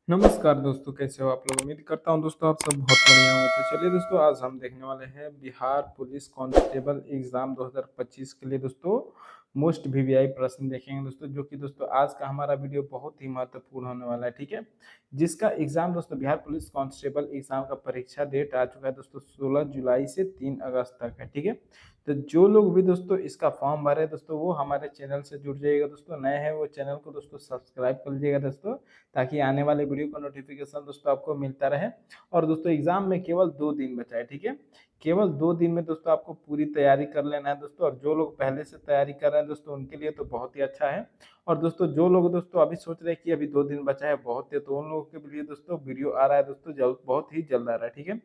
नमस्कार दोस्तों, कैसे हो आप लोग। उम्मीद करता हूँ दोस्तों आप सब बहुत बढ़िया हो। तो चलिए दोस्तों, आज हम देखने वाले हैं बिहार पुलिस कांस्टेबल एग्जाम 2025 के लिए दोस्तों मोस्ट वीवीआई प्रश्न देखेंगे दोस्तों, जो कि दोस्तों आज का हमारा वीडियो बहुत ही महत्वपूर्ण होने वाला है। ठीक है, जिसका एग्जाम दोस्तों बिहार पुलिस कांस्टेबल एग्जाम का परीक्षा डेट आ चुका है दोस्तों 16 जुलाई से 3 अगस्त तक है। ठीक है, तो जो लोग भी दोस्तों इसका फॉर्म भरे दोस्तों वो हमारे चैनल से जुड़ जाइएगा दोस्तों। नए हैं वो चैनल को दोस्तों सब्सक्राइब कर लीजिएगा दोस्तों, ताकि आने वाले वीडियो का नोटिफिकेशन दोस्तों आपको मिलता रहे। और दोस्तों एग्जाम में केवल 2 दिन बचा है। ठीक है, केवल 2 दिन में दोस्तों आपको पूरी तैयारी कर लेना है दोस्तों। और जो लोग पहले से तैयारी कर रहे हैं दोस्तों उनके लिए तो बहुत ही अच्छा है। और दोस्तों जो लोग दोस्तों अभी सोच रहे हैं कि अभी 2 दिन बचा है बहुत है, तो उन लोगों के लिए दोस्तों वीडियो आ रहा है दोस्तों जल्द, बहुत ही जल्द आ रहा है। ठीक है,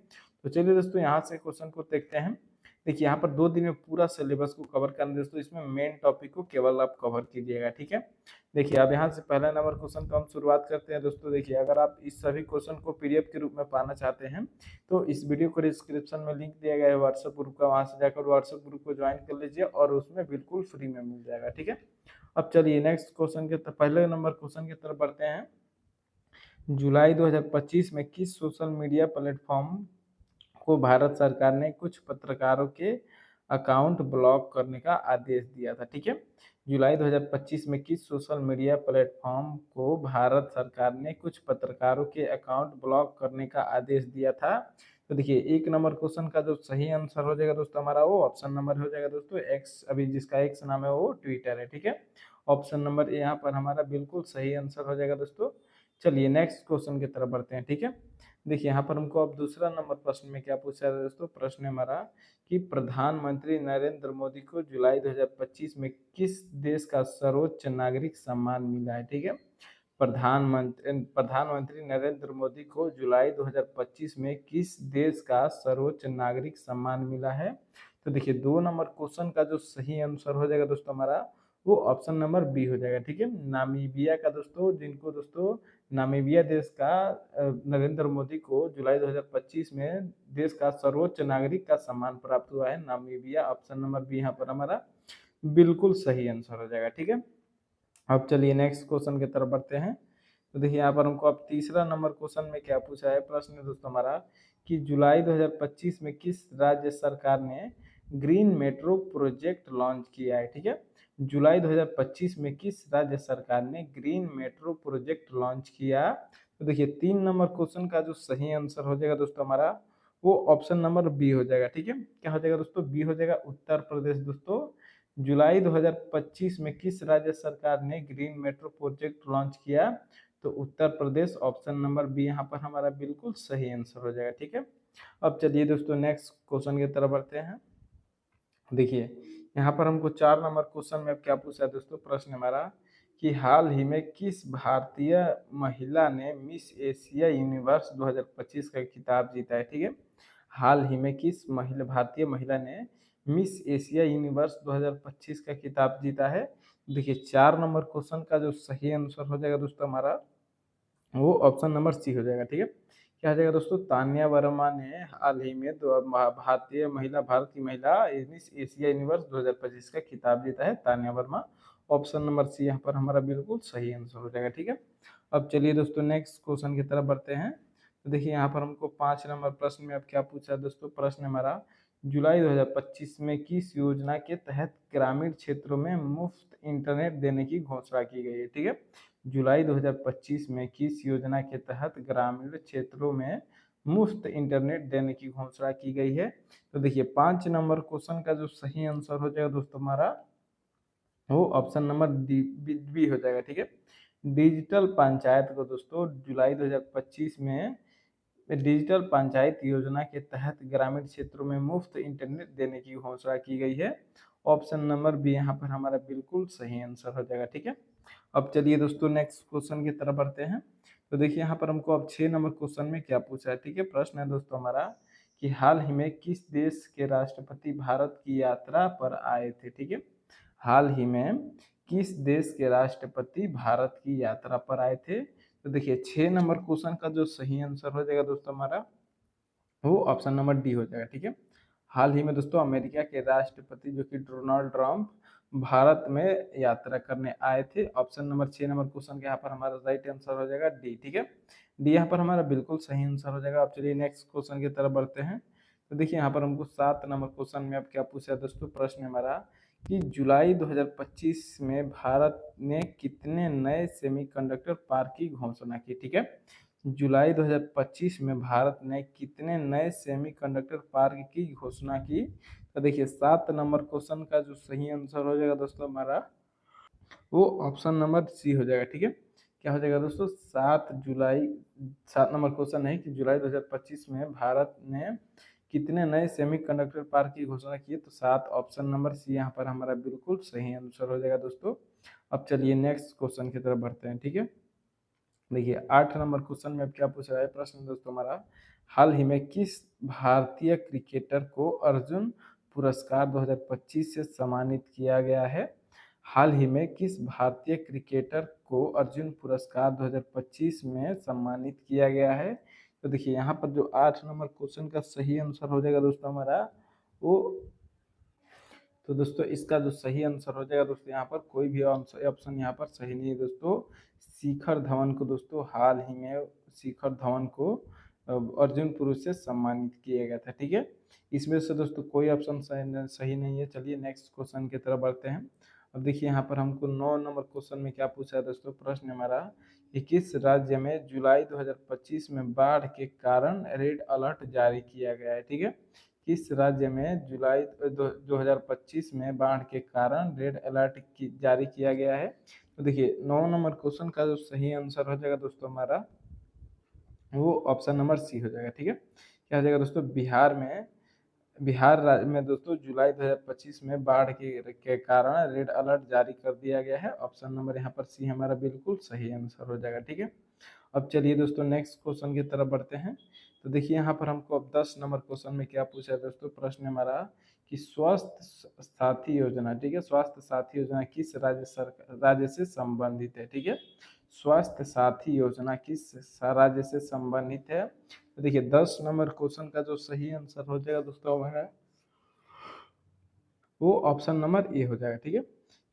तो चलिए दोस्तों यहाँ से क्वेश्चन को देखते हैं। देखिए यहाँ पर 2 दिन में पूरा सिलेबस को कवर करना है दोस्तों, इसमें मेन टॉपिक को केवल आप कवर कीजिएगा। ठीक है, देखिए अब यहाँ से पहला नंबर क्वेश्चन को हम शुरुआत करते हैं दोस्तों। देखिए अगर आप इस सभी क्वेश्चन को पीडीएफ के रूप में पाना चाहते हैं तो इस वीडियो को डिस्क्रिप्शन में लिंक दिया गया है व्हाट्सएप ग्रुप का, वहां से जाकर व्हाट्सएप ग्रुप को ज्वाइन कर लीजिए और उसमें बिल्कुल फ्री में मिल जाएगा। ठीक है, अब चलिए नेक्स्ट क्वेश्चन के पहले नंबर क्वेश्चन की तरफ बढ़ते हैं। जुलाई 2025 में किस सोशल मीडिया प्लेटफॉर्म को भारत सरकार ने कुछ पत्रकारों के अकाउंट ब्लॉक करने का आदेश दिया था। ठीक है, जुलाई 2025 में किस सोशल मीडिया प्लेटफॉर्म को भारत सरकार ने कुछ पत्रकारों के अकाउंट ब्लॉक करने का आदेश दिया था। तो देखिए एक नंबर क्वेश्चन का जो सही आंसर हो जाएगा दोस्तों हमारा वो ऑप्शन नंबर हो जाएगा दोस्तों एक्स, अभी जिसका एक्स नाम है वो ट्विटर है। ठीक है, ऑप्शन नंबर यहाँ पर हमारा बिल्कुल सही आंसर हो जाएगा दोस्तों। चलिए नेक्स्ट क्वेश्चन की तरफ बढ़ते हैं। ठीक है, देखिए यहाँ पर हमको अब दूसरा नंबर प्रश्न में क्या पूछा है दोस्तों। प्रश्न है हमारा कि प्रधानमंत्री नरेंद्र मोदी को जुलाई 2025 में किस देश का सर्वोच्च नागरिक सम्मान मिला है। ठीक है, प्रधानमंत्री नरेंद्र मोदी को जुलाई 2025 में किस देश का सर्वोच्च नागरिक सम्मान मिला है। तो देखिए 2 नंबर क्वेश्चन का जो सही आंसर हो जाएगा दोस्तों हमारा वो ऑप्शन नंबर बी हो जाएगा। ठीक है, नामीबिया का दोस्तों, जिनको दोस्तों नामीबिया देश का नरेंद्र मोदी को जुलाई 2025 में देश का सर्वोच्च नागरिक का सम्मान प्राप्त हुआ है नामीबिया। ऑप्शन नंबर बी यहाँ पर हमारा बिल्कुल सही आंसर हो जाएगा। ठीक है, अब चलिए नेक्स्ट क्वेश्चन की तरफ बढ़ते हैं। तो देखिए यहाँ पर हमको अब तीसरा नंबर क्वेश्चन में क्या पूछा है। प्रश्न है दोस्तों हमारा कि जुलाई 2025 में किस राज्य सरकार ने ग्रीन मेट्रो प्रोजेक्ट लॉन्च किया है। ठीक है, जुलाई 2025 में किस राज्य सरकार ने ग्रीन मेट्रो प्रोजेक्ट लॉन्च किया। तो देखिए 3 नंबर क्वेश्चन का जो सही आंसर हो जाएगा दोस्तों हमारा वो ऑप्शन नंबर बी हो जाएगा। ठीक है, क्या हो जाएगा दोस्तों, बी हो जाएगा उत्तर प्रदेश दोस्तों। जुलाई 2025 में किस राज्य सरकार ने ग्रीन मेट्रो प्रोजेक्ट लॉन्च किया। तो Uttar Pradesh, option number B यहाँ पर हमारा बिल्कुल सही आंसर हो जाएगा। ठीक है, अब चलिए दोस्तों नेक्स्ट क्वेश्चन की तरफ बढ़ते हैं। देखिए यहाँ पर हमको 4 नंबर क्वेश्चन में क्या पूछा है दोस्तों। प्रश्न हमारा कि हाल ही में किस भारतीय महिला ने मिस एशिया यूनिवर्स 2025 का खिताब जीता है। ठीक है, हाल ही में किस भारतीय महिला ने मिस एशिया यूनिवर्स 2025 का खिताब जीता है। देखिए 4 नंबर क्वेश्चन का जो सही आंसर हो जाएगा दोस्तों हमारा वो ऑप्शन नंबर सी हो जाएगा। ठीक है, क्या हो जाएगा दोस्तों, तान्या वर्मा ने हाल ही में भारतीय महिला, भारत की महिला मिस एशिया यूनिवर्स 2025 का खिताब जीता है Tanya Verma. Option number C यहाँ पर हमारा बिल्कुल सही आंसर हो जाएगा। ठीक है, अब चलिए दोस्तों नेक्स्ट क्वेश्चन की तरफ बढ़ते हैं। तो देखिए यहाँ पर हमको 5 नंबर प्रश्न में अब क्या पूछा है दोस्तों। प्रश्न हमारा जुलाई 2025 में किस योजना के तहत ग्रामीण क्षेत्रों में मुफ्त इंटरनेट देने की घोषणा की गई है। ठीक है, जुलाई 2025 में किस योजना के तहत ग्रामीण क्षेत्रों में मुफ्त इंटरनेट देने की घोषणा की गई है। तो देखिए 5 नंबर क्वेश्चन का जो सही आंसर हो जाएगा दोस्तों हमारा वो ऑप्शन नंबर डी बी हो जाएगा। ठीक है, डिजिटल पंचायत को दोस्तों जुलाई 2025 में डिजिटल पंचायत योजना के तहत ग्रामीण क्षेत्रों में मुफ्त इंटरनेट देने की घोषणा की गई है। ऑप्शन नंबर बी यहाँ पर हमारा बिल्कुल सही आंसर हो जाएगा। ठीक है, अब चलिए दोस्तों नेक्स्ट क्वेश्चन की तरफ बढ़ते हैं। तो देखिए यहाँ पर हमको अब 6 नंबर क्वेश्चन में क्या पूछा है। ठीक है, प्रश्न है दोस्तों हमारा कि हाल ही में किस देश के राष्ट्रपति भारत की यात्रा पर आए थे। ठीक है, हाल ही में किस देश के राष्ट्रपति भारत की यात्रा पर आए थे। तो देखिए 6 नंबर क्वेश्चन का जो सही आंसर हो जाएगा दोस्तों हमारा वो ऑप्शन नंबर डी हो जाएगा। ठीक है, हाल ही में दोस्तों अमेरिका के राष्ट्रपति जो कि डोनाल्ड ट्रंप भारत में यात्रा करने आए थे। ऑप्शन नंबर 6 नंबर क्वेश्चन के यहाँ पर हमारा राइट आंसर हो जाएगा डी। ठीक है, डी यहाँ पर हमारा बिल्कुल सही आंसर हो जाएगा। अब चलिए नेक्स्ट क्वेश्चन की तरफ बढ़ते हैं। तो देखिए यहाँ पर हमको 7 नंबर क्वेश्चन में अब क्या पूछा है दोस्तों, प्रश्न हमारा कि जुलाई 2025 में भारत ने कितने नए सेमीकंडक्टर पार्क की घोषणा की। ठीक है, जुलाई 2025 में भारत ने कितने नए सेमीकंडक्टर पार्क की घोषणा की। तो देखिए 7 नंबर क्वेश्चन का जो सही आंसर हो जाएगा दोस्तों हमारा, वो ऑप्शन नंबर सी हो जाएगा। ठीक है, क्या हो जाएगा दोस्तों, 7 जुलाई, 7 नंबर क्वेश्चन है कि जुलाई 2025 में भारत ने कितने नए सेमीकंडक्टर पार्क की घोषणा की है। तो 7 ऑप्शन नंबर सी यहाँ पर हमारा बिल्कुल सही आंसर हो जाएगा दोस्तों। अब चलिए नेक्स्ट क्वेश्चन की तरफ बढ़ते हैं। ठीक है, देखिए 8 नंबर क्वेश्चन में अब क्या पूछ रहा है प्रश्न दोस्तों हमारा, हाल ही में किस भारतीय क्रिकेटर को अर्जुन पुरस्कार 2025 से सम्मानित किया गया है। हाल ही में किस भारतीय क्रिकेटर को अर्जुन पुरस्कार 2025 में सम्मानित किया गया है। तो देखिए यहाँ पर जो 8 नंबर क्वेश्चन का सही आंसर हो जाएगा दोस्तों हमारा वो, तो दोस्तों इसका जो सही आंसर हो जाएगा दोस्तों यहाँ पर कोई भी ऑप्शन यहाँ पर सही नहीं है दोस्तों। शिखर धवन को दोस्तों हाल ही में शिखर धवन को अर्जुन पुरस्कार से सम्मानित किया गया था। ठीक है, इसमें से दोस्तों कोई ऑप्शन सही नहीं है। चलिए नेक्स्ट क्वेश्चन की तरफ बढ़ते हैं। अब देखिए यहाँ पर हमको 9 नंबर क्वेश्चन में क्या पूछा है दोस्तों, प्रश्न हमारा कि किस राज्य में जुलाई 2025 में बाढ़ के कारण रेड अलर्ट जारी किया गया है। ठीक है, किस राज्य में जुलाई 2025 में बाढ़ के कारण रेड अलर्ट जारी किया गया है। तो देखिए 9 नंबर क्वेश्चन का जो सही आंसर हो जाएगा दोस्तों हमारा, वो ऑप्शन नंबर सी हो जाएगा। ठीक है, क्या हो जाएगा दोस्तों, बिहार राज्य में दोस्तों जुलाई 2025 में बाढ़ के कारण रेड अलर्ट जारी कर दिया गया है। ऑप्शन नंबर यहाँ पर सी हमारा बिल्कुल सही आंसर हो जाएगा। ठीक है, अब चलिए दोस्तों नेक्स्ट क्वेश्चन की तरफ बढ़ते हैं। तो देखिए यहाँ पर हमको अब 10 नंबर क्वेश्चन में क्या पूछा है दोस्तों, प्रश्न हमारा कि स्वास्थ्य साथी योजना, ठीक है, स्वास्थ्य साथी योजना किस राज्य से संबंधित है। ठीक है, स्वास्थ्य साथी योजना किस राज्य से संबंधित है। तो देखिए 10 नंबर क्वेश्चन का जो सही आंसर हो जाएगा दोस्तों हमारा, वो ऑप्शन नंबर ए हो जाएगा। ठीक है,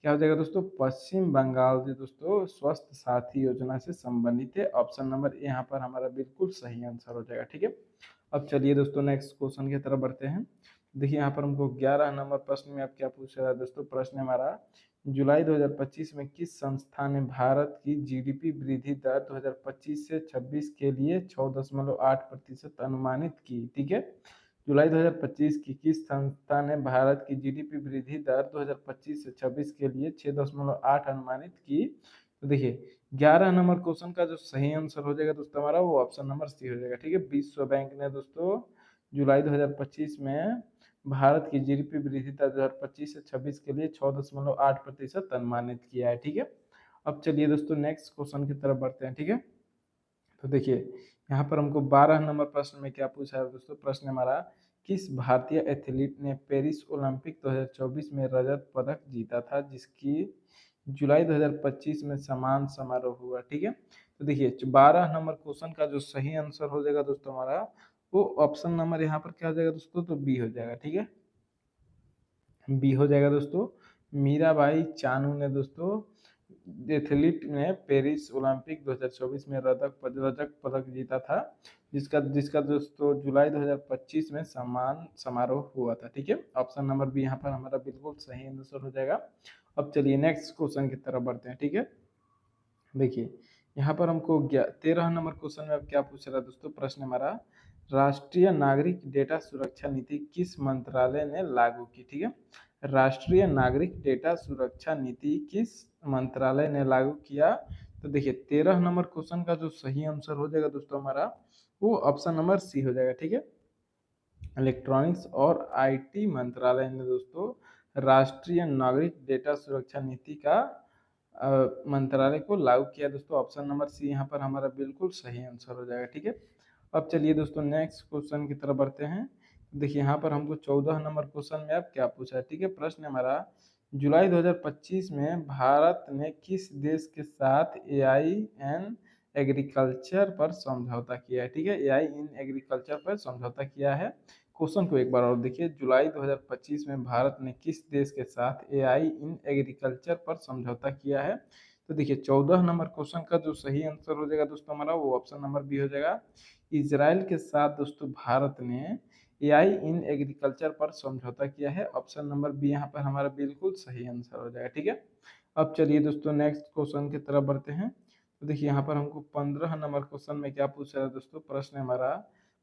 क्या हो जाएगा दोस्तों, पश्चिम बंगाल से दोस्तों स्वास्थ्य साथी योजना से संबंधित है। ऑप्शन नंबर ए यहाँ पर हमारा बिल्कुल सही आंसर हो जाएगा। ठीक है, अब चलिए दोस्तों नेक्स्ट क्वेश्चन की तरफ बढ़ते हैं। देखिए यहाँ पर हमको 11 नंबर प्रश्न में अब क्या पूछ रहा है दोस्तों, प्रश्न हमारा जुलाई 2025 में किस संस्था ने भारत की जीडीपी वृद्धि दर 2025 से 26 के लिए 6.8% अनुमानित की। ठीक है, जुलाई 2025 की किस संस्था ने भारत की जीडीपी वृद्धि दर 2025 से 26 के लिए 6.8 अनुमानित की। तो देखिए 11 नंबर क्वेश्चन का जो सही आंसर हो जाएगा दोस्तों हमारा, वो ऑप्शन नंबर सी हो जाएगा। ठीक है, विश्व बैंक ने दोस्तों जुलाई 2025 में भारत की जीडीपी वृद्धि दर 2025 से 26 के लिए 6.8% अनुमानित किया है। ठीक है, अब चलिए दोस्तों नेक्स्ट क्वेश्चन की तरफ बढ़ते हैं। ठीक है, तो देखिए यहाँ पर हमको 12 नंबर प्रश्न में क्या पूछा है दोस्तों, प्रश्न हमारा किस भारतीय एथलीट ने पेरिस ओलंपिक 2024 में रजत पदक जीता था, जिसकी जुलाई 2025 में समान समारोह हुआ। ठीक है, तो देखिए 12 नंबर क्वेश्चन का जो सही आंसर हो जाएगा दोस्तों हमारा, वो ऑप्शन नंबर यहाँ पर क्या हो जाएगा दोस्तों, तो बी हो जाएगा। ठीक है, बी हो जाएगा दोस्तों, मीराबाई चानू ने दोस्तों एथलीट ने पेरिस ओलंपिक 2024 में रजत पदक जीता था, जिसका जिसका दोस्तों जुलाई 2025 में सम्मान समारोह हुआ था। ठीक है, ऑप्शन नंबर बी यहाँ पर हमारा बिल्कुल सही आंसर हो जाएगा। अब चलिए नेक्स्ट क्वेश्चन की तरफ बढ़ते हैं। ठीक है, देखिए यहाँ पर हमको 13 नंबर क्वेश्चन में अब क्या पूछ रहा है दोस्तों, प्रश्न हमारा राष्ट्रीय नागरिक डेटा सुरक्षा नीति किस मंत्रालय ने लागू की। ठीक है, राष्ट्रीय नागरिक डेटा सुरक्षा नीति किस मंत्रालय ने लागू किया। तो देखिए 13 नंबर क्वेश्चन का जो सही आंसर हो जाएगा दोस्तों हमारा, वो ऑप्शन नंबर सी हो जाएगा। ठीक है, इलेक्ट्रॉनिक्स और आईटी मंत्रालय ने दोस्तों राष्ट्रीय नागरिक डेटा सुरक्षा नीति का मंत्रालय को लागू किया दोस्तों। ऑप्शन नंबर सी यहाँ पर हमारा बिल्कुल सही आंसर हो जाएगा। ठीक है, अब चलिए दोस्तों नेक्स्ट क्वेश्चन की तरफ बढ़ते हैं। देखिए यहाँ पर हमको 14 नंबर क्वेश्चन में अब क्या पूछा है। ठीक है, प्रश्न हमारा जुलाई 2025 में भारत ने किस देश के साथ एआई इन एग्रीकल्चर पर समझौता किया है। ठीक है, एआई इन एग्रीकल्चर पर समझौता किया है, क्वेश्चन को एक बार और देखिए, जुलाई 2025 में भारत ने किस देश के साथ एआई इन एग्रीकल्चर पर समझौता किया है? तो देखिए 14 नंबर क्वेश्चन का जो सही आंसर हो जाएगा दोस्तों हमारा, वो ऑप्शन नंबर बी हो जाएगा। इजराइल के साथ दोस्तों भारत ने एआई इन एग्रीकल्चर पर समझौता किया है। ऑप्शन नंबर बी यहाँ पर हमारा बिल्कुल सही आंसर हो जाएगा। ठीक है, अब चलिए दोस्तों नेक्स्ट क्वेश्चन की तरफ बढ़ते हैं। तो देखिए यहाँ पर हमको 15 नंबर क्वेश्चन में क्या पूछा है दोस्तों, प्रश्न हमारा,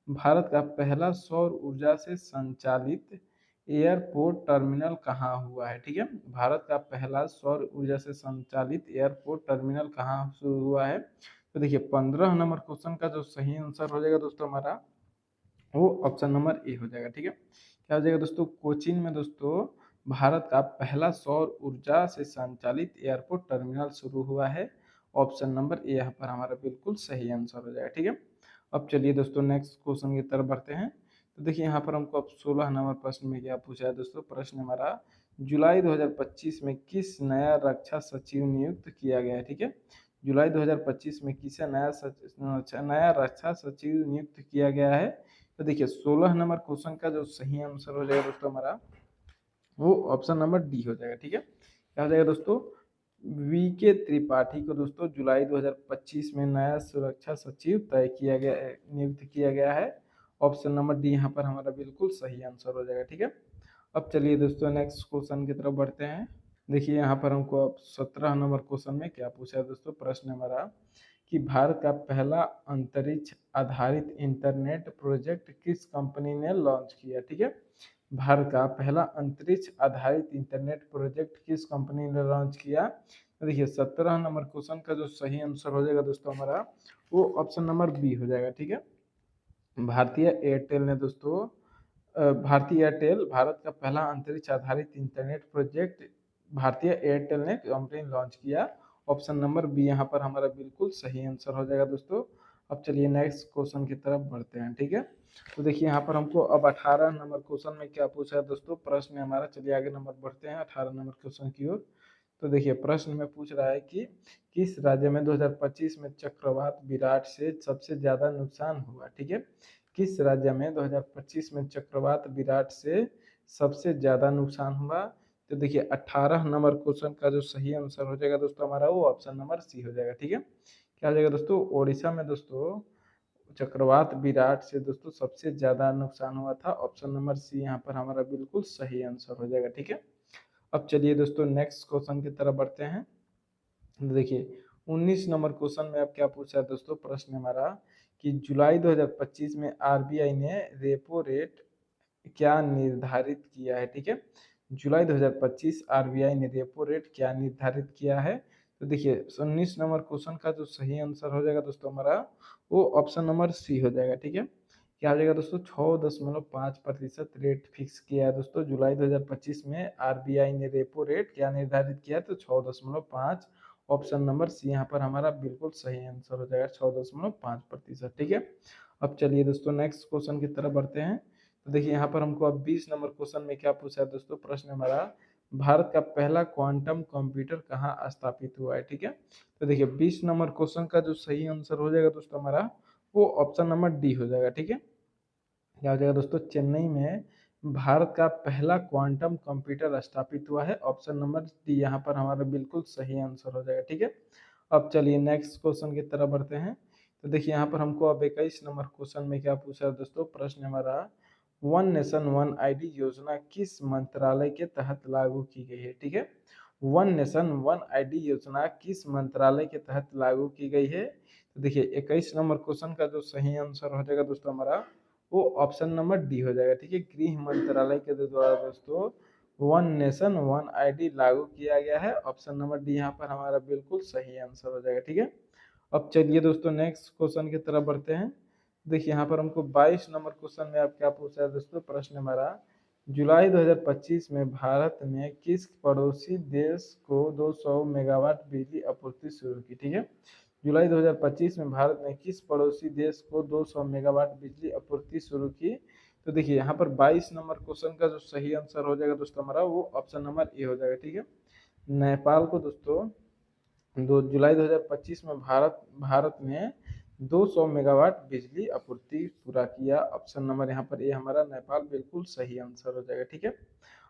भारत का पहला सौर ऊर्जा से संचालित एयरपोर्ट टर्मिनल कहाँ हुआ है? ठीक है, भारत का पहला सौर ऊर्जा से संचालित एयरपोर्ट टर्मिनल कहाँ शुरू हुआ है? तो देखिए 15 नंबर क्वेश्चन का जो सही आंसर हो जाएगा दोस्तों हमारा, वो ऑप्शन नंबर ए हो जाएगा। ठीक है, क्या हो जाएगा दोस्तों, कोचीन में दोस्तों भारत का पहला सौर ऊर्जा से संचालित एयरपोर्ट टर्मिनल शुरू हुआ है। ऑप्शन नंबर ए यहाँ पर हमारा बिल्कुल सही आंसर हो जाएगा। ठीक है, अब चलिए दोस्तों नेक्स्ट क्वेश्चन की तरफ बढ़ते हैं। तो देखिए यहाँ पर हमको अब 16 नंबर प्रश्न में क्या पूछा है दोस्तों, प्रश्न हमारा, जुलाई 2025 में किस नया रक्षा सचिव नियुक्त किया गया है? ठीक है, जुलाई 2025 में किसे नया रक्षा सचिव नियुक्त किया गया है? तो देखिए 16 नंबर क्वेश्चन का जो सही आंसर हो जाएगा दोस्तों हमारा, वो ऑप्शन नंबर डी हो जाएगा। ठीक है, क्या हो जाएगा दोस्तों, वी के त्रिपाठी को दोस्तों जुलाई 2025 में नया सुरक्षा सचिव तय किया गया, नियुक्त किया गया है। ऑप्शन नंबर डी यहाँ पर हमारा बिल्कुल सही आंसर हो जाएगा। ठीक है, अब चलिए दोस्तों नेक्स्ट क्वेश्चन की तरफ बढ़ते हैं। देखिए यहाँ पर हमको अब 17 नंबर क्वेश्चन में क्या पूछा है दोस्तों, प्रश्न हमारा, कि भारत का पहला अंतरिक्ष आधारित इंटरनेट प्रोजेक्ट किस कंपनी ने लॉन्च किया? ठीक है, भारत का पहला अंतरिक्ष आधारित इंटरनेट प्रोजेक्ट किस कंपनी ने लॉन्च किया? तो देखिए 17 नंबर क्वेश्चन का जो सही आंसर हो जाएगा दोस्तों हमारा, वो ऑप्शन नंबर बी हो जाएगा। ठीक है, भारतीय एयरटेल ने दोस्तों भारतीय एयरटेल भारत का पहला अंतरिक्ष आधारित इंटरनेट प्रोजेक्ट भारतीय एयरटेल ने कंपनी लॉन्च किया। ऑप्शन नंबर बी यहाँ पर हमारा बिल्कुल सही आंसर हो जाएगा दोस्तों। अब चलिए नेक्स्ट क्वेश्चन की तरफ बढ़ते हैं। ठीक है, तो देखिए यहाँ पर हमको अब 18 नंबर क्वेश्चन में क्या पूछा है दोस्तों, प्रश्न हमारा, चलिए आगे नंबर बढ़ते हैं 18 नंबर क्वेश्चन की ओर। तो देखिए प्रश्न में पूछ रहा है कि किस राज्य में 2025 में चक्रवात विराट से सबसे ज्यादा नुकसान हुआ? ठीक है, किस राज्य में 2025 में चक्रवात विराट से सबसे ज्यादा नुकसान हुआ? तो देखिए 18 नंबर क्वेश्चन का जो सही आंसर हो जाएगा दोस्तों हमारा, वो ऑप्शन नंबर सी हो जाएगा। ठीक है, क्या हो जाएगा दोस्तों, ओडिशा में दोस्तों चक्रवात विराट से दोस्तों सबसे ज्यादा नुकसान हुआ था। ऑप्शन नंबर सी यहाँ पर हमारा बिल्कुल सही आंसर हो जाएगा। ठीक है, अब चलिए दोस्तों नेक्स्ट क्वेश्चन की तरफ बढ़ते हैं। तो देखिए 19 नंबर क्वेश्चन में अब क्या पूछा है दोस्तों, प्रश्न हमारा, कि जुलाई 2025 में आरबीआई ने रेपो रेट क्या निर्धारित किया है? ठीक है, जुलाई 2025 आरबीआई ने रेपो रेट क्या निर्धारित किया है? तो देखिए 19 नंबर क्वेश्चन का जो सही आंसर हो जाएगा दोस्तों हमारा, वो ऑप्शन नंबर सी हो जाएगा। ठीक है, क्या हो जाएगा दोस्तों, 6.5% रेट फिक्स किया है दोस्तों जुलाई 2025 में आरबीआई ने रेपो रेट क्या निर्धारित किया है? तो 6.5। ऑप्शन नंबर सी यहाँ पर हमारा बिल्कुल सही आंसर हो जाएगा, 6.5%। ठीक है, अब चलिए दोस्तों नेक्स्ट क्वेश्चन की तरफ बढ़ते हैं। तो देखिए यहाँ पर हमको अब 20 नंबर क्वेश्चन में क्या पूछा है दोस्तों, प्रश्न हमारा, भारत का पहला क्वांटम कंप्यूटर कहाँ स्थापित हुआ है? ठीक है, तो देखिए 20 नंबर क्वेश्चन का जो सही आंसर हो जाएगा दोस्तों हमारा, वो ऑप्शन नंबर डी हो जाएगा। ठीक है, क्या हो जाएगा दोस्तों, चेन्नई में भारत का पहला क्वांटम कंप्यूटर स्थापित हुआ है। ऑप्शन नंबर डी यहाँ पर हमारा बिल्कुल सही आंसर हो जाएगा। ठीक है, अब चलिए नेक्स्ट क्वेश्चन की तरफ बढ़ते हैं। तो देखिए यहाँ पर हमको अब 21 नंबर क्वेश्चन में क्या पूछा है दोस्तों, प्रश्न हमारा, वन नेशन वन आईडी योजना किस मंत्रालय के तहत लागू की गई है? ठीक है, वन नेशन वन आईडी योजना किस मंत्रालय के तहत लागू की गई है? तो देखिए 21 नंबर क्वेश्चन का जो सही आंसर हो जाएगा दोस्तों हमारा, वो ऑप्शन नंबर डी हो जाएगा। ठीक है, गृह मंत्रालय के द्वारा दोस्तों वन नेशन वन आईडी लागू किया गया है। ऑप्शन नंबर डी यहाँ पर हमारा बिल्कुल सही आंसर हो जाएगा। ठीक है, अब चलिए दोस्तों नेक्स्ट क्वेश्चन की तरफ बढ़ते हैं। देखिए यहाँ पर हमको 22 नंबर क्वेश्चन में आप क्या पूछा है दोस्तों, प्रश्न हमारा, जुलाई 2025 में भारत ने किस पड़ोसी देश को 200 मेगावाट बिजली आपूर्ति शुरू की? ठीक है, जुलाई 2025 में भारत ने किस पड़ोसी देश को 200 मेगावाट बिजली आपूर्ति शुरू की? तो देखिए यहाँ पर 22 नंबर क्वेश्चन का जो सही आंसर हो जाएगा दोस्तों हमारा, वो ऑप्शन नंबर ए हो जाएगा। ठीक है, नेपाल को दोस्तों जुलाई 2025 में भारत ने 200 मेगावाट बिजली आपूर्ति पूरा किया। ऑप्शन नंबर यहाँ पर ए हमारा नेपाल बिल्कुल सही आंसर हो जाएगा। ठीक है,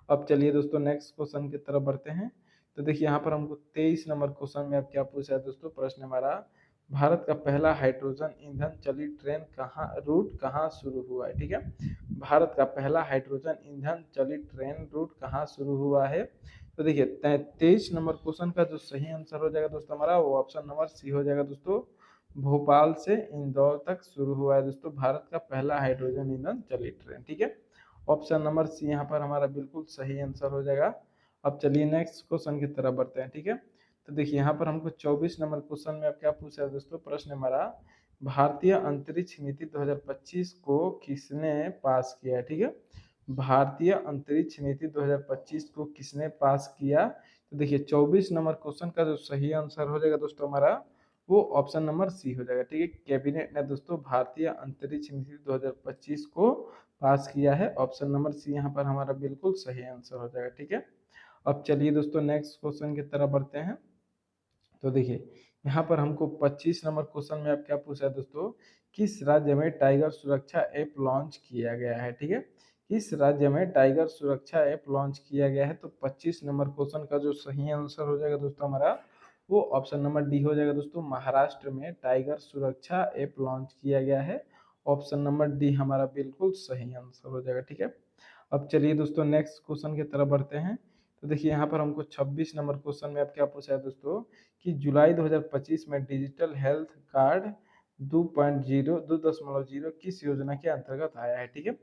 अब चलिए दोस्तों नेक्स्ट क्वेश्चन की तरफ बढ़ते हैं। तो देखिए यहाँ पर हमको 23 नंबर क्वेश्चन में अब क्या पूछा है दोस्तों, प्रश्न हमारा भारत का पहला हाइड्रोजन ईंधन चलित ट्रेन रूट कहाँ शुरू हुआ है। ठीक है, भारत का पहला हाइड्रोजन ईंधन चलित ट्रेन रूट कहाँ शुरू हुआ है। तो देखिए 23 नंबर क्वेश्चन का जो सही आंसर हो जाएगा दोस्तों हमारा वो ऑप्शन नंबर सी हो जाएगा दोस्तों, भोपाल से इंदौर तक शुरू हुआ है दोस्तों भारत का पहला हाइड्रोजन ईंधन चलित ट्रेन। ठीक है, ऑप्शन नंबर सी यहाँ पर हमारा बिल्कुल सही आंसर हो जाएगा। अब चलिए नेक्स्ट क्वेश्चन की तरफ बढ़ते हैं। ठीक है, तो देखिए यहाँ पर हमको 24 नंबर क्वेश्चन में अब क्या पूछा है दोस्तों, प्रश्न हमारा भारतीय अंतरिक्ष नीति 2025 को किसने पास किया है। ठीक है, भारतीय अंतरिक्ष नीति 2025 को किसने पास किया। तो देखिए 24 नंबर क्वेश्चन का जो सही आंसर हो जाएगा दोस्तों हमारा वो ऑप्शन नंबर सी हो जाएगा। ठीक है, कैबिनेट ने दोस्तों भारतीय अंतरिक्ष नीति 2025 को पास किया है। ऑप्शन नंबर सी यहाँ पर हमारा बिल्कुल सही आंसर हो जाएगा। ठीक है, अब चलिए दोस्तों नेक्स्ट क्वेश्चन की तरफ बढ़ते हैं। तो देखिए यहाँ पर हमको 25 नंबर क्वेश्चन में अब क्या पूछा है दोस्तों, किस राज्य में टाइगर सुरक्षा ऐप लॉन्च किया गया है। ठीक है, किस राज्य में टाइगर सुरक्षा ऐप लॉन्च किया गया है। तो 25 नंबर क्वेश्चन का जो सही आंसर हो जाएगा दोस्तों हमारा वो ऑप्शन नंबर डी हो जाएगा दोस्तों, महाराष्ट्र में टाइगर सुरक्षा ऐप लॉन्च किया गया है। ऑप्शन नंबर डी हमारा बिल्कुल सही आंसर हो जाएगा। ठीक है, अब चलिए दोस्तों नेक्स्ट क्वेश्चन की तरफ बढ़ते हैं। तो देखिए यहाँ पर हमको 26 नंबर क्वेश्चन में अब क्या पूछा है दोस्तों कि जुलाई 2025 में डिजिटल हेल्थ कार्ड 2.0 किस योजना के अंतर्गत आया है। ठीक है,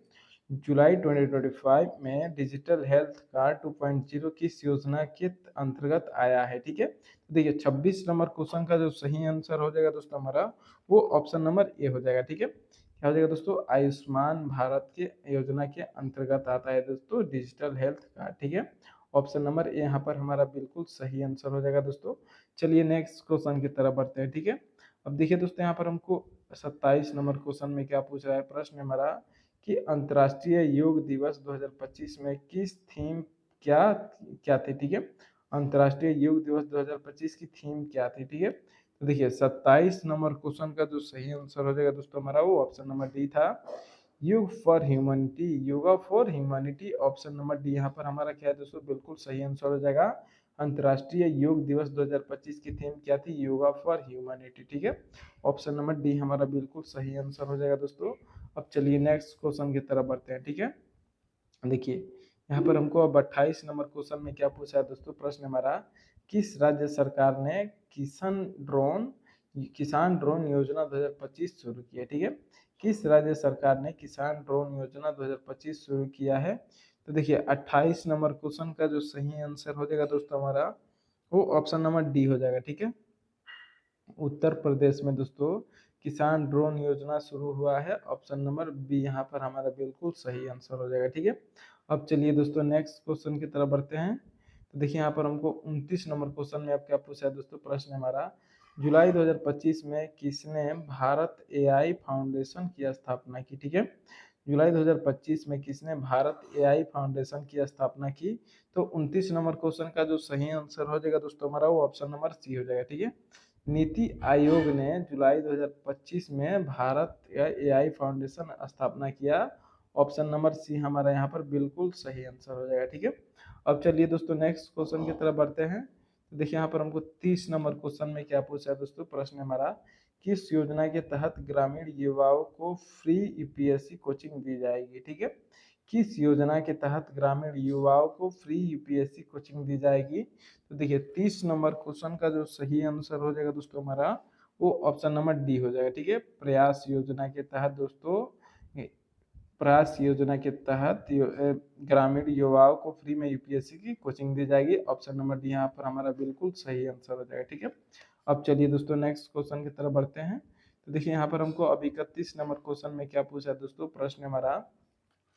जुलाई 2025 में डिजिटल हेल्थ कार्ड 2.0 किस योजना के अंतर्गत आया है। ठीक है, तो देखिए 26 नंबर क्वेश्चन का जो सही आंसर हो जाएगा दोस्तों हमारा वो ऑप्शन नंबर ए हो जाएगा। ठीक है, क्या हो जाएगा दोस्तों, आयुष्मान भारत के योजना के अंतर्गत आता है दोस्तों डिजिटल हेल्थ कार्ड। ठीक है, ऑप्शन नंबर ए यहाँ पर हमारा बिल्कुल सही आंसर हो जाएगा दोस्तों। चलिए नेक्स्ट क्वेश्चन की तरफ बढ़ते हैं। ठीक है, अब देखिए दोस्तों यहाँ पर हमको 27 नंबर क्वेश्चन में क्या पूछ रहा है, प्रश्न हमारा कि अंतर्राष्ट्रीय योग दिवस 2025 में किस थीम क्या क्या थी। ठीक है, अंतर्राष्ट्रीय योग दिवस 2025 की थीम क्या थी। ठीक है, तो देखिए 27 नंबर क्वेश्चन का जो सही आंसर हो जाएगा दोस्तों हमारा वो ऑप्शन नंबर डी था, योग for humanity, yoga for humanity. Option number D यहाँ पर हमारा क्या है दोस्तों बिल्कुल सही आंसर हो जाएगा। अंतर्राष्ट्रीय योग दिवस 2025 की थीम क्या थी, योगा फॉर ह्यूमैनिटी। ठीक है, ऑप्शन नंबर डी हमारा बिल्कुल सही आंसर हो जाएगा दोस्तों। अब चलिए नेक्स्ट क्वेश्चन की तरफ बढ़ते हैं। ठीक है, देखिए यहाँ पर हमको अब 28 नंबर क्वेश्चन में क्या पूछा है दोस्तों, प्रश्न हमारा किस राज्य सरकार ने किसान ड्रोन योजना 2025 शुरू की है। ठीक है, किस राज्य सरकार ने किसान ड्रोन योजना 2025 शुरू किया है। तो देखिए 28 नंबर क्वेश्चन का जो सही आंसर हो जाएगा दोस्तों हमारा वो ऑप्शन नंबर डी हो जाएगा। ठीक है, उत्तर प्रदेश में दोस्तों किसान ड्रोन योजना शुरू हुआ है। ऑप्शन नंबर बी यहाँ पर हमारा बिल्कुल सही आंसर हो जाएगा। ठीक है, अब चलिए दोस्तों नेक्स्ट क्वेश्चन की तरफ बढ़ते हैं। तो देखिए यहाँ पर हमको 29 नंबर क्वेश्चन में अब क्या पूछा है दोस्तों, प्रश्न हमारा जुलाई 2025 में किसने भारत एआई फाउंडेशन की स्थापना की। ठीक है, जुलाई 2025 में किसने भारत एआई फाउंडेशन की स्थापना की। तो 29 नंबर क्वेश्चन का जो सही आंसर हो जाएगा दोस्तों हमारा वो ऑप्शन नंबर सी हो जाएगा। ठीक है, नीति आयोग ने जुलाई 2025 में भारत एआई फाउंडेशन स्थापना किया। ऑप्शन नंबर सी हमारा यहाँ पर बिल्कुल सही आंसर हो जाएगा। ठीक है, अब चलिए दोस्तों नेक्स्ट क्वेश्चन की तरफ बढ़ते हैं। तो देखिए यहाँ पर हमको 30 नंबर क्वेश्चन में क्या पूछा है दोस्तों, प्रश्न हमारा किस योजना के तहत ग्रामीण युवाओं को फ्री यूपीएससी कोचिंग दी जाएगी। ठीक है, किस योजना के तहत ग्रामीण युवाओं को फ्री यूपीएससी कोचिंग दी जाएगी। तो देखिए 30 नंबर क्वेश्चन का जो सही आंसर हो जाएगा दोस्तों हमारा वो ऑप्शन नंबर डी हो जाएगा। ठीक है, प्रयास योजना के तहत दोस्तों प्रयास योजना के तहत ग्रामीण युवाओं को फ्री में यूपीएससी की कोचिंग दी जाएगी। ऑप्शन नंबर डी यहाँ पर हमारा बिल्कुल सही आंसर हो जाएगा। ठीक है, अब चलिए दोस्तों नेक्स्ट क्वेश्चन की तरफ बढ़ते हैं। तो देखिए यहाँ पर हमको अब 31 नंबर क्वेश्चन में क्या पूछा है दोस्तों, प्रश्न हमारा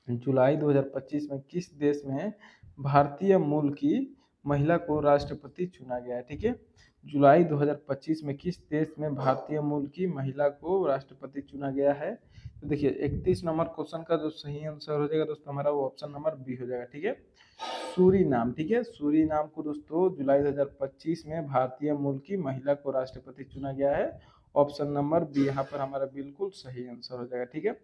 जुलाई 2025 में किस देश में भारतीय मूल की महिला को राष्ट्रपति चुना गया है। ठीक है, जुलाई 2025 में किस देश में भारतीय मूल की महिला को राष्ट्रपति चुना गया है। तो देखिए 31 नंबर क्वेश्चन का जो सही आंसर हो जाएगा दोस्तों हमारा वो ऑप्शन नंबर बी हो जाएगा। ठीक है, सूरीनाम। ठीक है, सूरीनाम को दोस्तों जुलाई 2025 में भारतीय मूल की महिला को राष्ट्रपति चुना गया है। ऑप्शन नंबर बी यहाँ पर हमारा बिल्कुल सही आंसर हो जाएगा। ठीक है,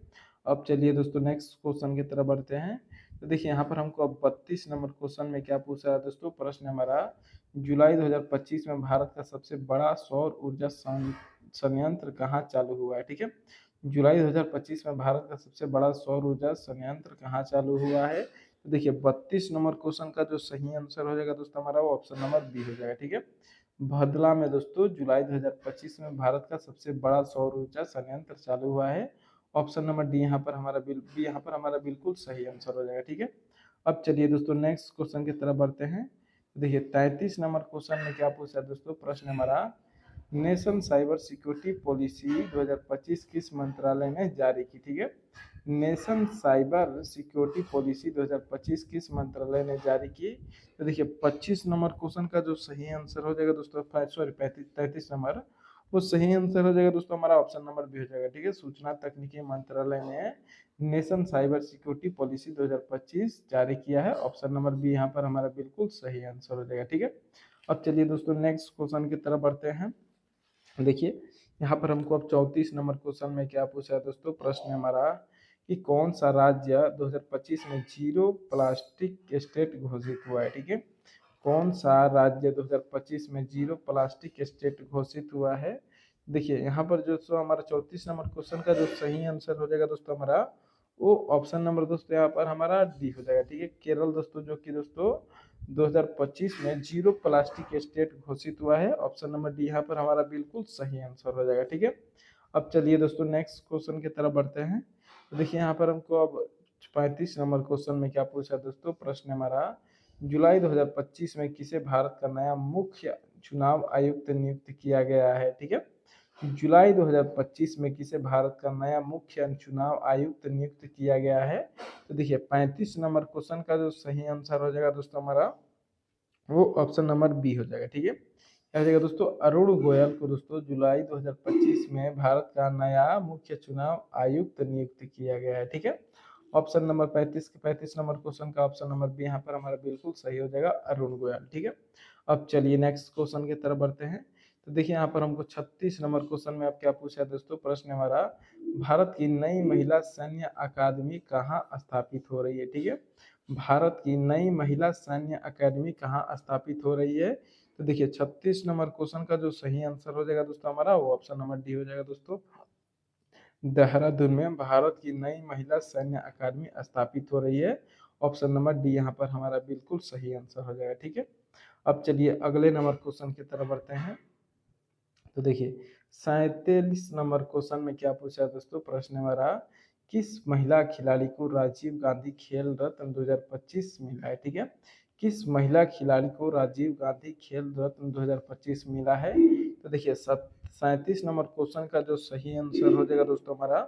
अब चलिए दोस्तों नेक्स्ट क्वेश्चन की तरफ बढ़ते हैं। तो देखिए यहाँ पर हमको अब 32 नंबर क्वेश्चन में क्या पूछा है दोस्तों, प्रश्न हमारा जुलाई 2025 में भारत का सबसे बड़ा सौर ऊर्जा संयंत्र कहाँ चालू हुआ है। ठीक है, जुलाई 2025 में भारत का सबसे बड़ा सौर ऊर्जा संयंत्र कहाँ चालू हुआ है। तो देखिए 32 नंबर क्वेश्चन का जो सही आंसर हो जाएगा दोस्तों हमारा वो ऑप्शन नंबर बी हो जाएगा। ठीक है, भदला में दोस्तों जुलाई 2025 में भारत का सबसे बड़ा सौर ऊर्जा संयंत्र चालू हुआ है। ऑप्शन नंबर डी यहाँ पर हमारा बिल्कुल सही आंसर हो जाएगा। ठीक है, अब चलिए दोस्तों नेक्स्ट क्वेश्चन की तरफ बढ़ते हैं। देखिए 33 नंबर क्वेश्चन में क्या पूछा है दोस्तों, प्रश्न हमारा नेशन साइबर सिक्योरिटी पॉलिसी 2025 किस मंत्रालय ने जारी की। ठीक है, नेशन साइबर सिक्योरिटी पॉलिसी 2025 किस मंत्रालय ने जारी की। तो देखिए 25 नंबर क्वेश्चन का जो सही आंसर हो जाएगा दोस्तों, सॉरी 33 नंबर, वो सही आंसर हो जाएगा दोस्तों हमारा ऑप्शन नंबर बी हो जाएगा। ठीक है, सूचना तकनीकी मंत्रालय ने नेशन साइबर सिक्योरिटी पॉलिसी 2025 जारी किया है। ऑप्शन नंबर बी यहाँ पर हमारा बिल्कुल सही आंसर हो जाएगा। ठीक है, अब चलिए दोस्तों नेक्स्ट क्वेश्चन की तरफ बढ़ते हैं। देखिए यहाँ पर हमको अब 34 नंबर क्वेश्चन में क्या पूछा है दोस्तों, प्रश्न हमारा कि कौन सा राज्य 2025 में जीरो प्लास्टिक स्टेट घोषित हुआ है। ठीक है, कौन सा राज्य 2025 में जीरो प्लास्टिक स्टेट घोषित हुआ है। देखिए यहाँ पर जो सो हमारा 34 नंबर क्वेश्चन का जो सही आंसर हो जाएगा दोस्तों हमारा वो ऑप्शन नंबर दोस्तों यहाँ पर हमारा डी हो जाएगा। ठीक है, केरल दोस्तों, जो कि दोस्तों 2025 में जीरो प्लास्टिक स्टेट घोषित हुआ है। ऑप्शन नंबर डी यहाँ पर हमारा बिल्कुल सही आंसर हो जाएगा। ठीक है, अब चलिए दोस्तों नेक्स्ट क्वेश्चन की तरफ बढ़ते हैं। तो देखिए यहाँ पर हमको अब 35 नंबर क्वेश्चन में क्या पूछा दोस्तों, प्रश्न हमारा जुलाई 2025 में किसे भारत का नया मुख्य चुनाव आयुक्त नियुक्त किया गया है। ठीक है, जुलाई 2025 में किसे भारत का नया मुख्य चुनाव आयुक्त नियुक्त किया गया है। तो देखिए 35 नंबर क्वेश्चन का जो सही आंसर हो जाएगा दोस्तों हमारा वो ऑप्शन नंबर बी हो जाएगा। ठीक है, क्या हो जाएगा दोस्तों, अरुण गोयल को दोस्तों जुलाई 2025 में भारत का नया मुख्य चुनाव आयुक्त नियुक्त किया गया है। ठीक है, ऑप्शन नंबर 35 नंबर क्वेश्चन का ऑप्शन नंबर बी यहाँ पर हमारा बिल्कुल सही हो जाएगा, अरुण गोयल। ठीक है, अब चलिए नेक्स्ट क्वेश्चन की तरफ बढ़ते हैं। तो देखिए यहाँ पर हमको 36 नंबर क्वेश्चन में आप क्या पूछा है दोस्तों, प्रश्न हमारा भारत की नई महिला सैन्य अकादमी कहाँ स्थापित हो रही है। ठीक है, भारत की नई महिला सैन्य अकादमी कहाँ स्थापित हो रही है। तो देखिए 36 नंबर क्वेश्चन का जो सही आंसर हो जाएगा दोस्तों हमारा वो ऑप्शन नंबर डी हो जाएगा दोस्तों, देहरादून में भारत की नई महिला सैन्य अकादमी स्थापित हो रही है। ऑप्शन नंबर डी यहाँ पर हमारा बिल्कुल सही आंसर हो जाएगा। ठीक है, अब चलिए अगले नंबर क्वेश्चन की तरफ बढ़ते हैं। तो देखिए 47 नंबर क्वेश्चन में क्या पूछा है दोस्तों, प्रश्न हमारा किस महिला खिलाड़ी को राजीव गांधी खेल रत्न 2025 मिला है। ठीक है, किस महिला खिलाड़ी को राजीव गांधी खेल रत्न 2025 मिला है। तो देखिए 37 नंबर क्वेश्चन का जो सही आंसर हो जाएगा दोस्तों हमारा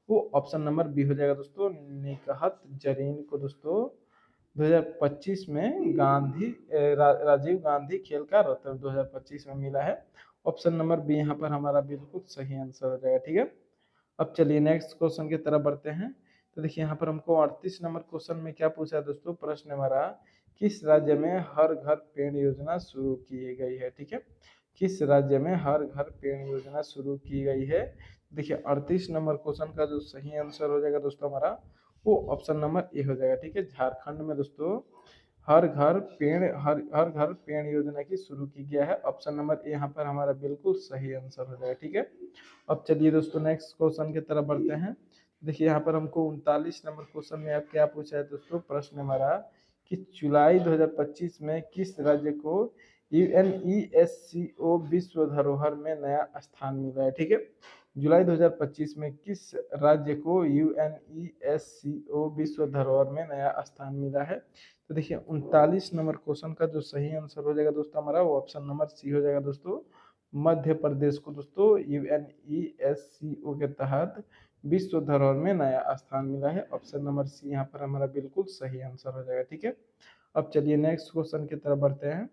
वो ऑप्शन नंबर बी हो जाएगा दोस्तों, निकहत जरीन को दोस्तों 2025 में राजीव गांधी खेल का रत्न 2025 में मिला है। ऑप्शन नंबर बी यहाँ पर हमारा बिल्कुल सही आंसर हो जाएगा। ठीक है, अब चलिए नेक्स्ट क्वेश्चन की तरफ बढ़ते हैं। तो देखिए यहाँ पर हमको 38 नंबर क्वेश्चन में क्या पूछा है दोस्तों, प्रश्न हमारा किस राज्य में हर घर पेड़ योजना शुरू की गई है। ठीक है, किस राज्य में हर घर पेड़ योजना शुरू की गई है। देखिए 38 नंबर क्वेश्चन का जो सही आंसर हो जाएगा दोस्तों हमारा वो ऑप्शन नंबर ए हो जाएगा। ठीक है, झारखंड में दोस्तों हर घर पेड़ योजना की शुरू की गया है। ऑप्शन नंबर ए यहाँ पर हमारा बिल्कुल सही आंसर हो जाएगा। ठीक है, अब चलिए दोस्तों नेक्स्ट क्वेश्चन की तरफ बढ़ते हैं। देखिए यहाँ पर हमको 39 नंबर क्वेश्चन में आप क्या पूछा है दोस्तों, प्रश्न हमारा कि जुलाई 2025 में किस राज्य को यूएनईएससीओ विश्व धरोहर में नया स्थान मिला है। ठीक है, जुलाई 2025 में किस राज्य को यूएनईएससीओ विश्व धरोहर में नया स्थान मिला है। तो देखिए 39 नंबर क्वेश्चन का जो सही आंसर हो जाएगा दोस्तों हमारा वो ऑप्शन नंबर सी हो जाएगा दोस्तों, मध्य प्रदेश को दोस्तों यूएनईएससीओ के तहत विश्व धरोहर में नया स्थान मिला है। ऑप्शन नंबर सी यहाँ पर हमारा बिल्कुल सही आंसर हो जाएगा। ठीक है, अब चलिए नेक्स्ट क्वेश्चन की तरफ बढ़ते हैं।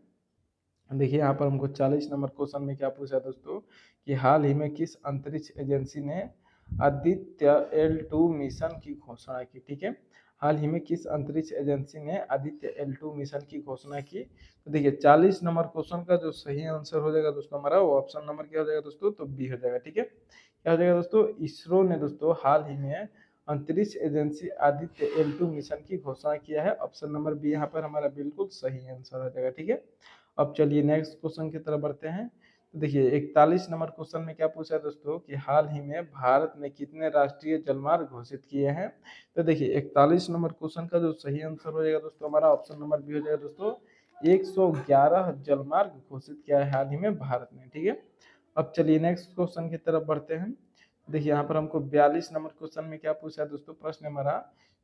देखिए यहाँ पर हमको 40 नंबर क्वेश्चन में क्या पूछा दोस्तों कि हाल ही में किस अंतरिक्ष एजेंसी ने आदित्य L2 मिशन की घोषणा की। ठीक है, हाल ही में किस अंतरिक्ष एजेंसी ने आदित्य L2 मिशन की घोषणा की? तो देखिए 40 नंबर क्वेश्चन का जो सही आंसर हो जाएगा दोस्तों हमारा वो ऑप्शन नंबर क्या हो जाएगा दोस्तों, तो बी हो जाएगा। ठीक है, क्या हो जाएगा दोस्तों, इसरो ने दोस्तों हाल ही में अंतरिक्ष एजेंसी आदित्य L2 मिशन की घोषणा किया है। ऑप्शन नंबर बी यहाँ पर हमारा बिल्कुल सही आंसर हो जाएगा। ठीक है, अब चलिए नेक्स्ट क्वेश्चन की तरफ बढ़ते हैं। तो देखिए 41 नंबर क्वेश्चन में क्या पूछा है दोस्तों कि हाल ही में भारत ने कितने राष्ट्रीय जलमार्ग घोषित किए हैं? तो देखिए 41 नंबर क्वेश्चन का जो सही आंसर हो जाएगा दोस्तों हमारा ऑप्शन नंबर बी हो जाएगा दोस्तों, 111 जलमार्ग घोषित किया है हाल ही में भारत ने। ठीक है, अब चलिए नेक्स्ट क्वेश्चन की तरफ बढ़ते हैं। देखिए यहाँ पर हमको 42 नंबर क्वेश्चन में क्या पूछा है दोस्तों, प्रश्न हमारा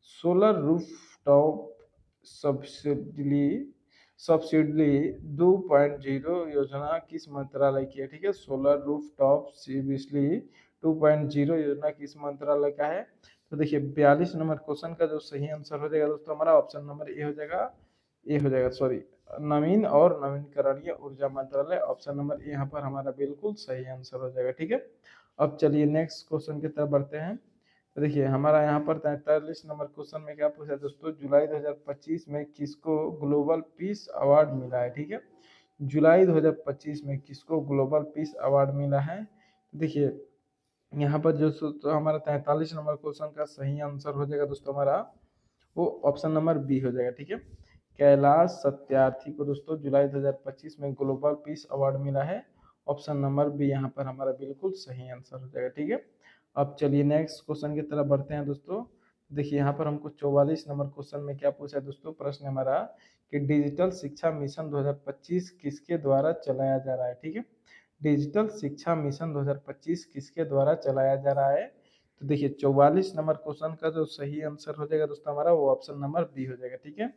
solar roof top subsidy subsidy 2.0 योजना किस मंत्रालय की है? ठीक है, सोलर रूफ टॉप सब्सिडी 2.0 योजना किस मंत्रालय का है? तो देखिए 42 नंबर क्वेश्चन का जो सही आंसर हो जाएगा दोस्तों हमारा ऑप्शन नंबर ए हो जाएगा, सॉरी, नवीन और नवीनकरणीय ऊर्जा मंत्रालय। ऑप्शन नंबर ए यहाँ पर हमारा बिल्कुल सही आंसर हो जाएगा। ठीक है, अब चलिए नेक्स्ट क्वेश्चन की तरफ बढ़ते हैं। तो देखिए हमारा यहाँ पर 43 नंबर क्वेश्चन में क्या पूछा है दोस्तों, जुलाई 2025 में किसको ग्लोबल पीस अवार्ड मिला है? ठीक है, जुलाई 2025 में किसको ग्लोबल पीस अवार्ड मिला है? तो देखिए यहाँ पर जो तो हमारा 43 नंबर क्वेश्चन का सही आंसर हो जाएगा दोस्तों हमारा वो ऑप्शन नंबर बी हो जाएगा। ठीक है, कैलाश सत्यार्थी को दोस्तों जुलाई 2025 में ग्लोबल पीस अवार्ड मिला है। ऑप्शन नंबर बी यहाँ पर हमारा बिल्कुल सही आंसर हो जाएगा। ठीक है, अब चलिए नेक्स्ट क्वेश्चन की तरफ बढ़ते हैं दोस्तों। देखिए यहाँ पर हमको 44 नंबर क्वेश्चन में क्या पूछा है दोस्तों, प्रश्न हमारा कि डिजिटल शिक्षा मिशन 2025 किसके द्वारा चलाया जा रहा है? ठीक है, डिजिटल शिक्षा मिशन 2025 किसके द्वारा चलाया जा रहा है? तो देखिए 44 नंबर क्वेश्चन का जो सही आंसर हो जाएगा दोस्तों हमारा वो ऑप्शन नंबर बी हो जाएगा। ठीक है,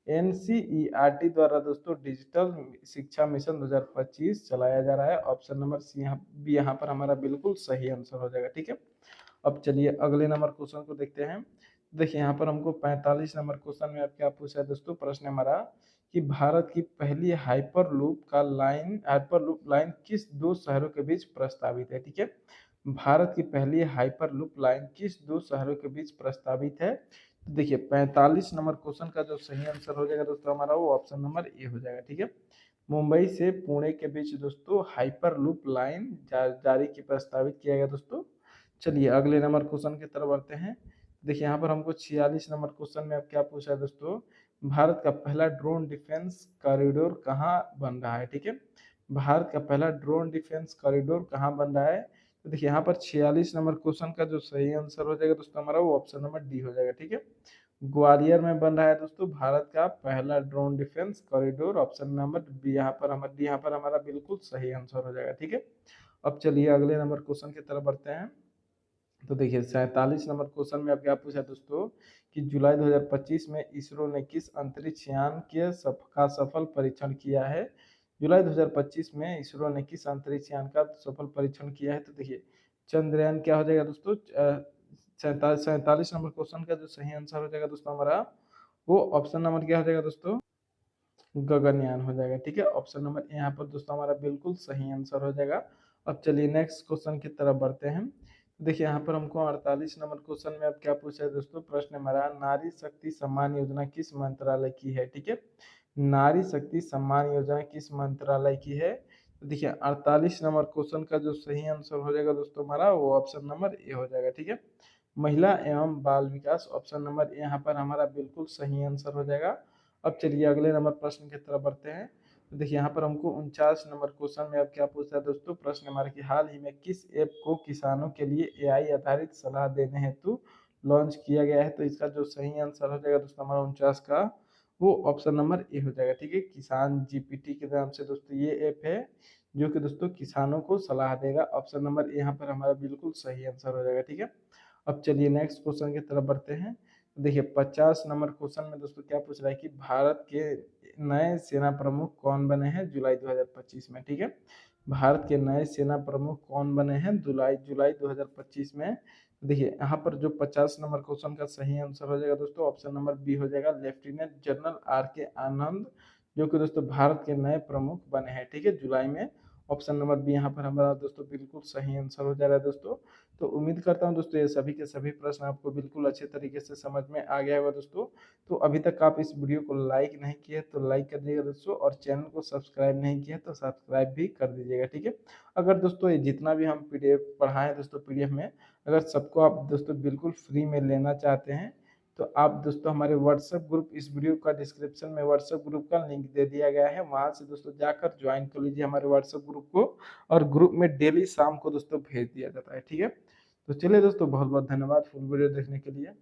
NCERT द्वारा दोस्तों डिजिटल शिक्षा मिशन 2025 चलाया जा रहा है। ऑप्शन नंबर सी बी यहाँ पर हमारा बिल्कुल सही आंसर हो जाएगा। ठीक है, अब चलिए अगले नंबर क्वेश्चन को देखते हैं। देखिए यहाँ पर हमको 45 नंबर क्वेश्चन में क्या पूछा है दोस्तों, प्रश्न हमारा कि भारत की पहली हाइपरलूप लाइन किस दो शहरों के बीच प्रस्तावित है? ठीक है, भारत की पहली हाइपरलूप लाइन किस दो शहरों के बीच प्रस्तावित है? तो देखिए 45 नंबर क्वेश्चन का जो सही आंसर हो जाएगा दोस्तों हमारा वो ऑप्शन नंबर ए हो जाएगा। ठीक है, मुंबई से पुणे के बीच दोस्तों हाइपरलूप लाइन जारी की प्रस्तावित किया गया दोस्तों। चलिए अगले नंबर क्वेश्चन की तरफ बढ़ते हैं। देखिए यहाँ पर हमको 46 नंबर क्वेश्चन में अब क्या पूछा है दोस्तों, भारत का पहला ड्रोन डिफेंस कॉरिडोर कहाँ बन रहा है? ठीक है, भारत का पहला ड्रोन डिफेंस कॉरिडोर कहाँ बन रहा है? तो देखिए यहाँ पर 46 नंबर क्वेश्चन का जो सही आंसर हो जाएगा दोस्तों हमारा वो ऑप्शन नंबर डी हो जाएगा। ठीक है, ग्वालियर में बन रहा है दोस्तों भारत का पहला drone defence corridor. Option number B यहाँ पर हमारा बिल्कुल सही आंसर हो जाएगा। ठीक है, अब चलिए अगले नंबर क्वेश्चन की तरफ बढ़ते हैं। तो देखिए 47 नंबर क्वेश्चन में अब क्या पूछा दोस्तों कि जुलाई 2025 में इसरो ने किस अंतरिक्ष यान के का सफल परीक्षण किया है? जुलाई 2025 में इसरो ने किस अंतरिक्ष यान का सफल परीक्षण किया है? तो देखिए चंद्रयान क्या हो जाएगा दोस्तों, 47 नंबर क्वेश्चन का जो सही आंसर हो जाएगा दोस्तों हमारा वो ऑप्शन नंबर क्या हो जाएगा दोस्तों, गगनयान हो जाएगा। ठीक है, ऑप्शन नंबर यहाँ पर दोस्तों हमारा बिल्कुल सही आंसर हो जाएगा। अब चलिए नेक्स्ट क्वेश्चन की तरफ बढ़ते हैं। देखिए यहाँ पर हमको 48 नंबर क्वेश्चन में अब क्या पूछा है दोस्तों, प्रश्न हमारा नारी शक्ति सम्मान योजना किस मंत्रालय की है? ठीक है, नारी शक्ति सम्मान योजना किस मंत्रालय की है? तो देखिए 48 नंबर क्वेश्चन का जो सही आंसर हो जाएगा दोस्तों हमारा वो ऑप्शन नंबर ए हो जाएगा। ठीक है, महिला एवं बाल विकास। ऑप्शन नंबर ए यहाँ पर हमारा बिल्कुल सही आंसर हो जाएगा। अब चलिए अगले नंबर प्रश्न की तरफ बढ़ते हैं। तो देखिए यहाँ पर हमको 49 नंबर क्वेश्चन में अब क्या पूछा है दोस्तों, प्रश्न हमारे कि हाल ही में किस ऐप को किसानों के लिए AI आधारित सलाह देने हेतु लॉन्च किया गया है? तो इसका जो सही आंसर हो जाएगा दोस्तों हमारा 49 का वो ऑप्शन नंबर ए हो जाएगा। ठीक है, किसान GPT के नाम से दोस्तों ये ऐप है जो कि दोस्तों किसानों को सलाह देगा। ऑप्शन नंबर ए यहाँ पर हमारा बिल्कुल सही आंसर हो जाएगा। ठीक है, अब चलिए नेक्स्ट क्वेश्चन की तरफ बढ़ते हैं। देखिए 50 नंबर क्वेश्चन में दोस्तों क्या पूछ रहा है कि भारत के नए सेना प्रमुख कौन बने हैं जुलाई 2025 में? ठीक है, भारत के नए सेना प्रमुख कौन बने हैं जुलाई जुलाई 2025 में? देखिए यहाँ पर जो 50 नंबर क्वेश्चन का सही आंसर हो जाएगा दोस्तों ऑप्शन नंबर बी हो जाएगा, लेफ्टिनेंट जनरल RK आनंद, जो कि दोस्तों भारत के नए प्रमुख बने हैं। ठीक है, जुलाई में ऑप्शन नंबर बी यहाँ पर हमारा दोस्तों बिल्कुल सही आंसर हो जा रहा है दोस्तों। तो उम्मीद करता हूँ दोस्तों ये सभी के सभी प्रश्न आपको बिल्कुल अच्छे तरीके से समझ में आ गया होगा दोस्तों। तो अभी तक आप इस वीडियो को लाइक नहीं किए तो लाइक कर दीजिएगा दोस्तों, और चैनल को सब्सक्राइब नहीं किया तो सब्सक्राइब भी कर दीजिएगा, ठीक है। अगर दोस्तों ये जितना भी हम पीडीएफ पढ़ाएं दोस्तों पीडीएफ में, अगर सबको आप दोस्तों बिल्कुल फ्री में लेना चाहते हैं तो आप दोस्तों हमारे व्हाट्सएप ग्रुप, इस वीडियो का डिस्क्रिप्शन में व्हाट्सएप ग्रुप का लिंक दे दिया गया है, वहां से दोस्तों जाकर ज्वाइन कर लीजिए हमारे व्हाट्सएप ग्रुप को। और ग्रुप में डेली शाम को दोस्तों भेज दिया जाता है, ठीक है। तो चलिए दोस्तों, बहुत बहुत धन्यवाद फुल वीडियो देखने के लिए।